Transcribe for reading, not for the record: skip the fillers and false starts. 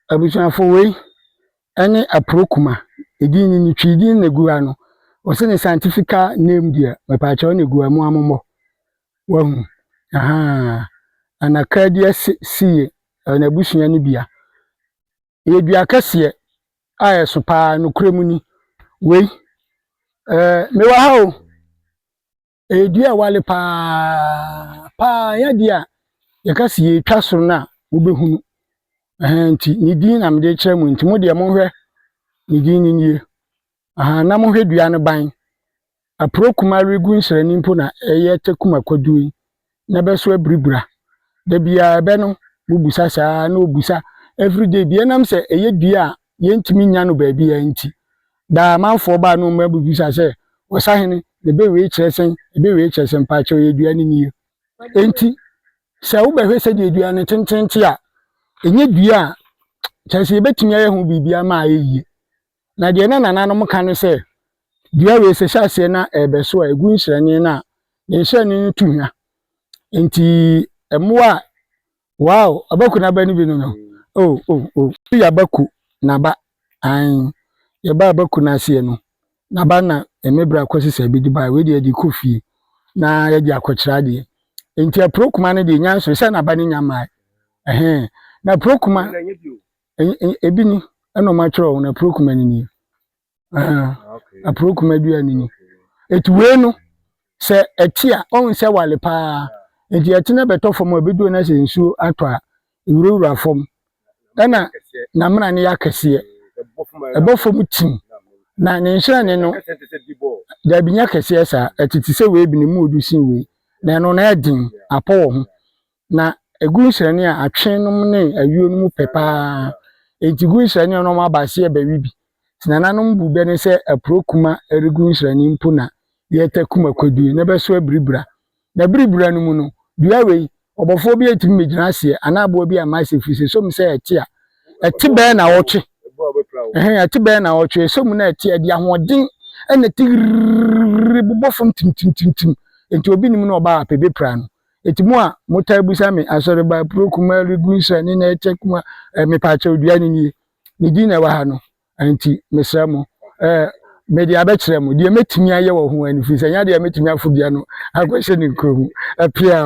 abusuafo wei ene aprokuma edin ni twidin na gu ano wose ne scientific name dia mepacho na gu amu ammo wahu Anacardius sie na busua ni bia edua kase ayeso pa no kremu ni wei me wa ha o edua wale pa ya dia yakase ye twa soro na wobehunu nti ni din na mede kire mu nti mo de mo hwe ni din ni nie na mo hwe dua no ban aprokuma regu nsrani mpo na eye tekuma kwadui na beso abribura da bia be no bubusa saa na obusa everyday bia nam se eye dua yentimi nya no ba bia nti da manfo ba no ma bubusa se wasahene de be we kiresen be we kiresen pa che eye dua ni nie enti se wo be hwe se de dua no tentente a enye dua chese betimi aye hu bibia ma ayeye na de na nananom ka no se dua we se hyase na ebeso a egu nsrani na nsrani tuhwa enti emwa wow abaku na ba ni bi no ya baku na ba an ya ba baku na se no na ba na emebra kwosese bi di ba we de kofi na ya di akokyira de enti aprokuma no de nyanso se na ba ni nyama na aprokuma ebi ni eno ma tworo na aprokuma ni aprokuma dua ni eti we no se etia on se wale pa enti etina betofo mo bedu na se nsuo atwa iwurawura fom na mra ne yakese ebofom tim na ne nhirane no da binya kese sa etiti se we bi ne mu odu sin we na no na edin apo wo ho na egu nhirane a atwen nom ne awuo no mu pepa enti gu nhirane no ma baase e ba wibi tinananom bu be ne se aprokuma eregu nhirane mpo na yetakuma kwadu na beso abribura na bribura no mu no dua we obofo bi etimi megina ase anabo bi amase fise so mse etia eti be na wotwe eti be na wotwe so mu na etia dia hoden ene tirri bobofom tim enti obi nim na oba apebe pra no eti mu a motabusa me asore ba aprokuma regu nhirane na etakuma me pa cha dua ni din na wa ha no enti mesra mo media abekire mu de metimi aye wo ho ani fisa nya de metimi afobia no akwese ni krom apia